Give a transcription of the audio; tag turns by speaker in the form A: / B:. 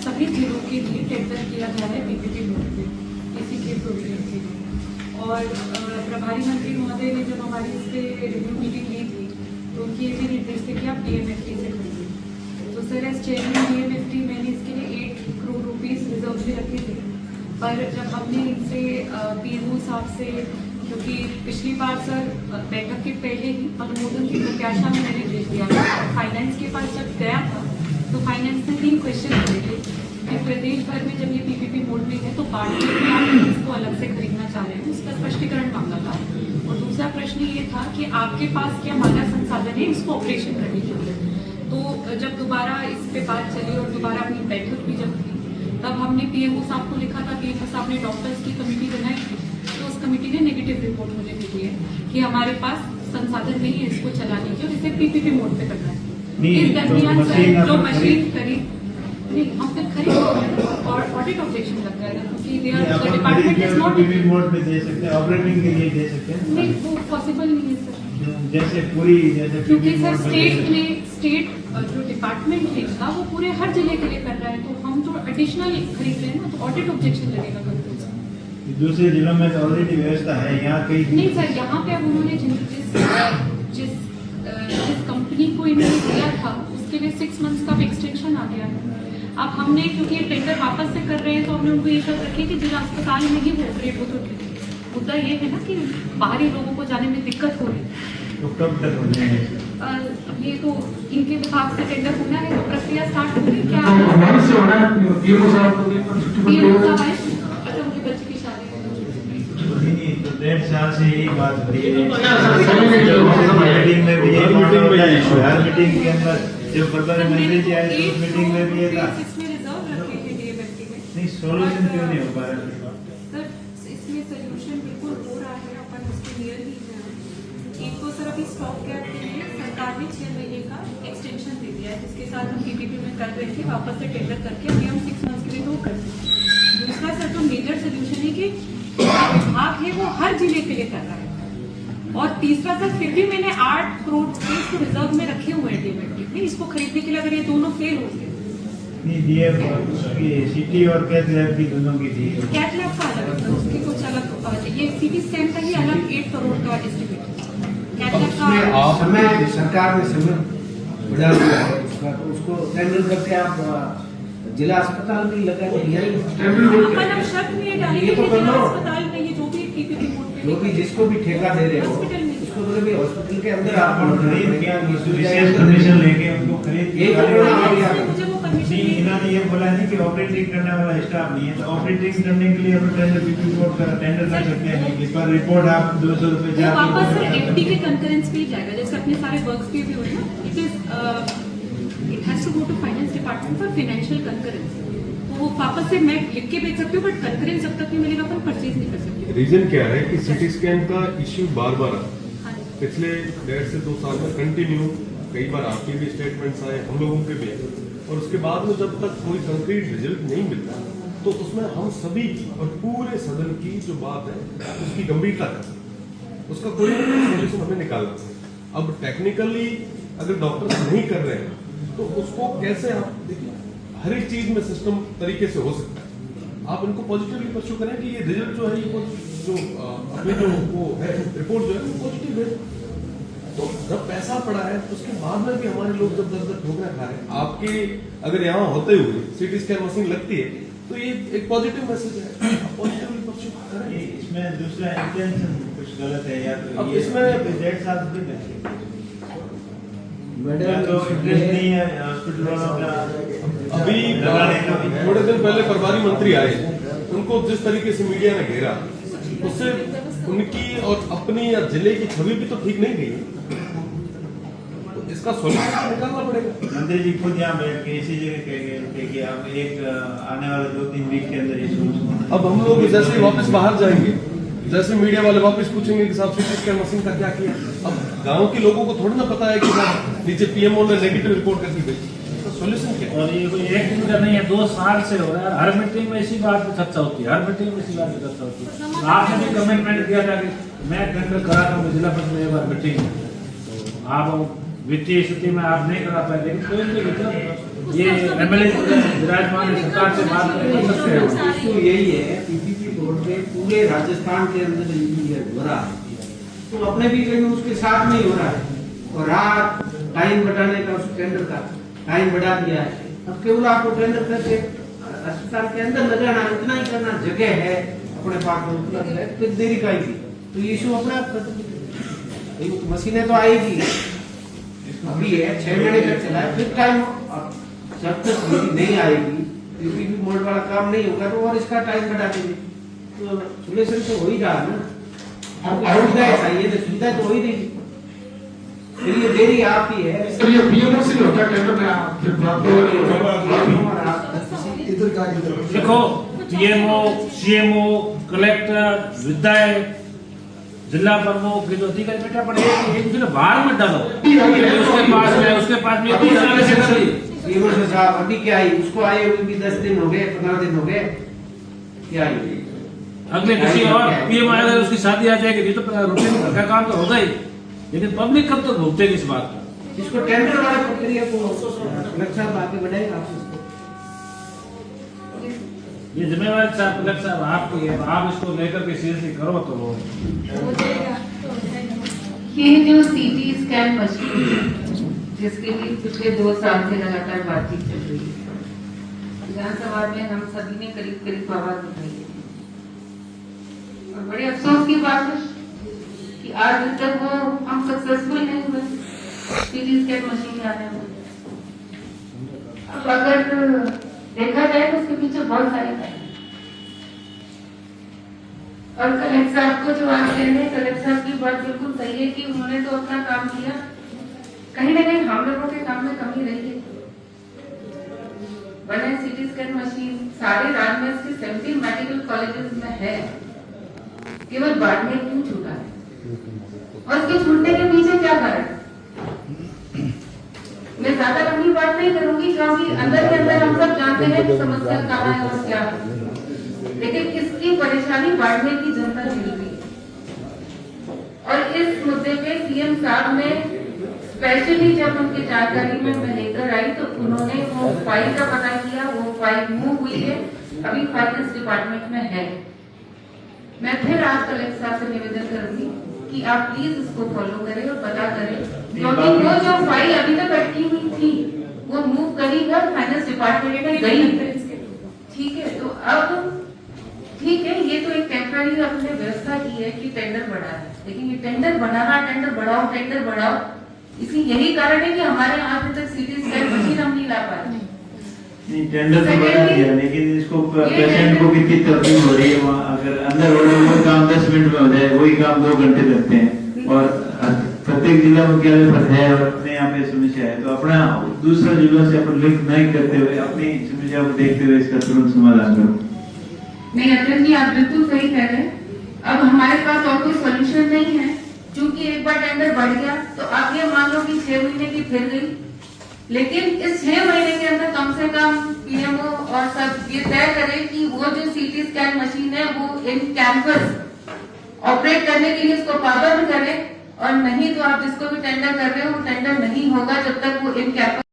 A: सभी जिलों के लिए टेंडर किया जा रहा है पीपीपी मोड पे किसी के प्रोविजन के लिए। और प्रभारी मंत्री महोदय ने जब हमारी इस पे रिव्यू मीटिंग ली थी तो उनकी ये भी निर्देश थे कि आप डीएमएफटी से खरीदिए। तो सर एज चेयरमैन डीएमएफटी मैंने इसके लिए 8 करोड़ रुपीज़ रिजर्व भी रखे थे, पर जब हमने इनसे पीएमओ साहब से, क्योंकि पिछली बार सर बैठक के पहले ही अनुमोदन की प्रत्याशा में मैंने भेज दिया था, फाइनेंस के पास जब गया था तो फाइनेंस ने 3 क्वेश्चन करे थे कि प्रदेश भर में जब ये पीपीपी मोड में है तो पार्टी में आप इसको अलग से खरीदना चाह रहे हैं, उसका स्पष्टीकरण मांगा था। और दूसरा प्रश्न ये था कि आपके पास क्या मानव संसाधन है इसको ऑपरेशन करने के लिए। तो जब दोबारा इस पे बात चली और दोबारा अपनी बैठक भी जब थी तब हमने पीएमओ साहब को लिखा था, पीएमओ साहब ने डॉक्टर्स की कमेटी बनाई थी, तो उस कमेटी ने नेगेटिव रिपोर्ट मुझे भेजी है कि हमारे पास संसाधन नहीं है इसको चलाने की और इसे पीपीपी मोड पे करना है। इस दरमियान जो मशीन खरीद नहीं हम फिर खरीद और ऑडिट ऑब्जेक्शन लग जाएगा क्योंकि department is not
B: PPP mode पे दे सकते हैं, ऑपरेटिंग के लिए दे सकते हैं।
A: नहीं वो पॉसिबल नहीं है सर,
B: जैसे पूरी जैसे
A: क्योंकि सर स्टेट जो डिपार्टमेंट है इसका वो पूरे हर जिले के लिए कर रहा है, तो हम जो एडिशनल खरीद रहे हैं ना तो ऑडिट ऑब्जेक्शन लगेगा कभी।
B: दूसरे जिलों में तो ऑलरेडी व्यवस्था है, यहाँ कहीं
A: नहीं सर, यहाँ पे अब उन्होंने जिस कंपनी को इन्होंने दिया था उसके लिए 6 मंथ्स का एक्सटेंशन आ गया है। अब हमने क्योंकि ये टेंडर वापस से कर रहे हैं तो हमने उनको ये शर्त रखी कि जिला अस्पताल में ही वो ऑपरेट हो तो मुद्दा ये है ना कि बाहरी लोगों को जाने में दिक्कत हो रही है।
B: तो कब तक हो जाएगा?
A: ये तो इनके विभाग से टेंडर होना है तो प्रक्रिया स्टार्ट होगी क्या?
C: हमारे से होना है, पीएमओ साहब
A: उनके बच्चे की शादी
B: नहीं, तो 1.5 साल से यही बात हो रही है। मीटिंग में भी यही मामला होता है, हर मीटिंग के अंदर जब प्रधान मंत्री जी आए तो उस मीटिंग में भी ये था।
A: इसमें रिजर्व रखे हैं डीएमएफटी में।
B: नहीं, सोल्यूशन क्यों नहीं हो पा रहा?
A: सर इसमें सोल्यूशन बिल्कुल हो रहा है, अपन उसके नियर ही हैं। एक तो सर अभी स्टॉक गैप के लिए सरकार ने 6 महीने का एक्सटेंशन दे दिया है, जिसके साथ हम पीपीपी में कर रहे थे, वापस से टेंडर करके अभी हम 6 मंथ्स के लिए तो कर रहे हैं। दूसरा सर जो मेजर सोल्यूशन है कि विभाग है वो हर जिले के लिए कर रहा है। और तीसरा सर फिर भी मैंने 8 करोड़ इसको रिजर्व में रखे हुए हैं डीएमएफटी में, इसको खरीदने के लिए अगर ये दोनों फेल हो गए।
B: नहीं दिए सिटी और कैथ लैब की दोनों की दी।
A: कैथ लैब का अलग है, उसकी कुछ अलग ये सीटी स्कैन का ही अलग 8 करोड़ का एस्टिमेट है। कैथ लैब का
D: समय सरकार ने समय बढ़ा दिया है उसका, तो उसको टेंडर करके आप जिला अस्पताल में लगा दिया।
A: अपन अब शर्त में डालेंगे कि जिला अस्पताल में ये जो भी पीपीपी मोड पे
D: जो भी जिसको भी ठेका दे रहे हो
A: हॉस्पिटल में
D: उसको तो भी हॉस्पिटल के अंदर आप
B: विशेष परमिशन लेके उनको खरीद
D: ये
A: मुझे वो परमिशन
B: नहीं, इन्होंने ये बोला नहीं कि ऑपरेटिंग करने वाला स्टाफ नहीं है, तो ऑपरेटिंग करने के लिए अपन टेंडर पीपीपी मोड का टेंडर कर सकते हैं। इस पर रिपोर्ट आप 200 रुपए
A: वो वापस से एफडी के कंकरेंस पे जाएगा, जैसे अपने सारे वर्क्स पे भी हुए ना, it has to go to finance department for financial concurrence. तो वो वापस से मैं लिख के भेज सकती हूँ, बट कंकरेंस जब तक नहीं मिलेगा अपन परचेज नहीं कर सकते।
E: रीजन क्या है कि सिटी स्कैन का इश्यू बार बार
A: हाँ जी।
E: पिछले 1.5 से 2 साल में कंटिन्यू, कई बार आपके भी स्टेटमेंट्स आए, हम लोगों के भी, और उसके बाद में जब तक कोई कंक्रीट रिजल्ट नहीं मिलता तो उसमें हम सभी की और पूरे सदन की जो बात है उसकी गंभीरता है, उसका कोई सोल्यूशन हमें निकालना है। अब टेक्निकली अगर डॉक्टर्स नहीं कर रहे हैं तो उसको कैसे आप देखिए, हर एक चीज में सिस्टम तरीके से हो सकता है। आप इनको पॉजिटिवली परस्यू करें कि ये रिजल्ट जो है ये जो अपने जो वो है रिपोर्ट जो है वो पॉजिटिव है। तो जब पैसा पड़ा है तो उसके बाद में भी हमारे लोग जब 10-10 ठोकरें खा रहे हैं, आपके अगर यहाँ होते हुए सीटी स्कैन मशीन लगती है तो ये एक पॉजिटिव मैसेज है, पॉजिटिवली परस्यू करें।
B: इसमें दूसरा इंटेंशन कुछ गलत है या तो
E: अब
B: ये
E: इसमें
B: 1.5 साल से तो इंटरेस्ट नहीं है हॉस्पिटल वालों का।
E: अभी थोड़े दिन पहले प्रभारी मंत्री आए, उनको जिस तरीके से मीडिया ने घेरा उससे उनकी और अपनी या जिले की छवि भी तो ठीक नहीं गई। तो इसका सॉल्यूशन निकालना पड़ेगा।
B: मंत्री जी खुद यहाँ बैठ के इसी जगह कह गए थे कि आप एक आने वाले 2-3 वीक के अंदर ये सोल्यूशन।
E: अब हम लोग जैसे ही वापस बाहर जाएंगे, जैसे मीडिया वाले वापस पूछेंगे कि साहब सीटी स्कैन मशीन का क्या किया। अब गांव के लोगों को थोड़ी ना पता है कि साहब नीचे पीएमओ ने नेगेटिव रिपोर्ट करके भेजी। सोल्यूशन क्या है?
F: और ये कोई एक दिन का नहीं है, 2 साल से हो रहा है। हर मीटिंग में इसी बात पे चर्चा होती है, हर मीटिंग में इसी बात पे चर्चा होती है। आपने भी कमिटमेंट दिया था कि मैं टेंडर करा दूंगा जिला परिषद में एक बार मीटिंग, तो आप वित्तीय स्थिति में आप नहीं करा पाए, लेकिन कोई नहीं, मतलब ये एमएलए विराजमान सरकार से बात कर सकते हैं।
D: इशू यही है, पीपीपी बोर्ड में पूरे राजस्थान के अंदर ये हो रहा है, तो अपने भी कहीं उसके साथ में ही हो रहा है, और रात टाइम बढ़ाने का, उस टेंडर का टाइम बढ़ा दिया है। अब केवल आपको टेंडर करके अस्पताल के अंदर लगाना, इतना ही करना, जगह है अपने पास में उपलब्ध है, तो देरी का ही, तो ये इशू अपने आप खत्म। मशीनें तो आएगी, अभी है 6 महीने तक चला है, फिर टाइम जब तक बिजली नहीं आएगी, पीपीपी बोर्ड वाला काम नहीं होगा, तो और इसका टाइम बढ़ा देंगे, तो सोल्यूशन तो हो ही रहा है ना। आपको सुविधा चाहिए तो सुविधा तो हो ही रही, फिर ये देरी आपकी है।
C: सर ये पीएमओ से होता है टेंडर में, फिर बात
F: देखो, पीएमओ, सीएमओ, कलेक्टर, विधायक, जिला प्रमुख, ये तो अधिकारी बेटा पड़े एक दूसरे बाहर मत डालो, उसके पास में कोई सारे से कर ली।
D: पीएमओ से साहब अभी क्या आई, उसको आए हुए भी 10 दिन हो गए, 15 दिन हो गए, क्या आई
F: अगले किसी और पीएम आएगा, उसकी शादी आ जाएगी, ये तो रूटीन घर का काम तो होगा ही, लेकिन पब्लिक कब तक भुगतेगी इस बात का?
D: इसको टेंडर वाला प्रक्रिया को कलेक्टर साहब आगे बढ़ाएगा आपसे।
F: ये जिम्मेवारी साहब कलेक्टर साहब आपको है, आप इसको लेकर के सीरियसली करो तो वो
A: हो जाएगा तो हो जाएगा।
G: ये जो सीटी स्कैन मशीन है, जिसके लिए पिछले 2 साल से लगातार बातचीत चल रही है, विधानसभा में हम सभी ने करीब करीब आवाज उठाई है, और बड़े अफसोस की बात है कि आज तक वो हम सक्सेसफुल नहीं हुए सीटी स्कैन मशीन आने में। अब अगर देखा जाए तो उसके पीछे बहुत सारे कारण हैं, और कलेक्टर साहब को जो आज कह रहे हैं, कलेक्टर साहब की बात बिल्कुल सही है कि उन्होंने तो अपना काम किया, कहीं ना कहीं हम लोगों के काम में कमी रही है। बने सीटी स्कैन मशीन सारे राज्य में, इसके 17 मेडिकल कॉलेजेस में है, केवल बाड़मेर क्यों छूटा है, और इसके छूटने के पीछे क्या कारण? मैं ज्यादा लंबी बात नहीं करूंगी, क्योंकि अंदर के अंदर हम सब जानते हैं कि समस्या कहाँ है और क्या है, लेकिन इसकी परेशानी बाड़मेर की जनता झेल रही है। और इस मुद्दे पे सीएम साहब ने स्पेशली जब उनकी जानकारी में मैं लेकर आई, तो उन्होंने वो फाइल का पता किया, वो फाइल मूव हुई है, अभी फाइनेंस डिपार्टमेंट में है। मैं फिर आज कलेक्टर साहब से निवेदन करूंगी कि आप प्लीज इसको फॉलो करें और पता करें, क्योंकि वो जो फाइल अभी तक अटकी हुई थी वो मूव करी है, फाइनेंस डिपार्टमेंट में गई, ठीक है। तो अब ठीक है, ये तो एक टेम्पररी आपने व्यवस्था की है कि टेंडर बढ़ा है, लेकिन ये टेंडर बनाना, टेंडर बढ़ाओ, इसी यही कारण है कि हमारे यहाँ अभी तक सीटी स्कैन मशीन हम नहीं ला पाए।
B: नहीं, टेंडर तो बढ़ा दिया, लेकिन इसको पेशेंट को कितनी तकलीफ हो रही है वहाँ, अगर अंदर हो रहा है वही काम 10 मिनट में हो जाए, वही काम 2 घंटे लगते हैं, और प्रत्येक जिला मुख्यालय पर है और अपने यहाँ पे समस्या है, तो अपना दूसरा जिलों से अपन लिंक नहीं करते हुए अपनी समस्या को देखते हुए इसका तुरंत समाधान करो।
G: नहीं अतुल जी, आप बिल्कुल सही कह रहे हैं। अब हमारे पास और कोई सोल्यूशन नहीं है, क्योंकि एक बार टेंडर बढ़ गया तो आप ये मान लो कि 6 महीने की फिर गई, लेकिन इस 6 महीने के अंदर कम से कम पीएमओ और सब ये तय करें कि वो जो सीटी स्कैन मशीन है वो इन कैंपस ऑपरेट करने के लिए इसको पाबंद करें, और नहीं तो आप जिसको भी टेंडर कर रहे हो वो टेंडर नहीं होगा जब तक वो इन कैंपस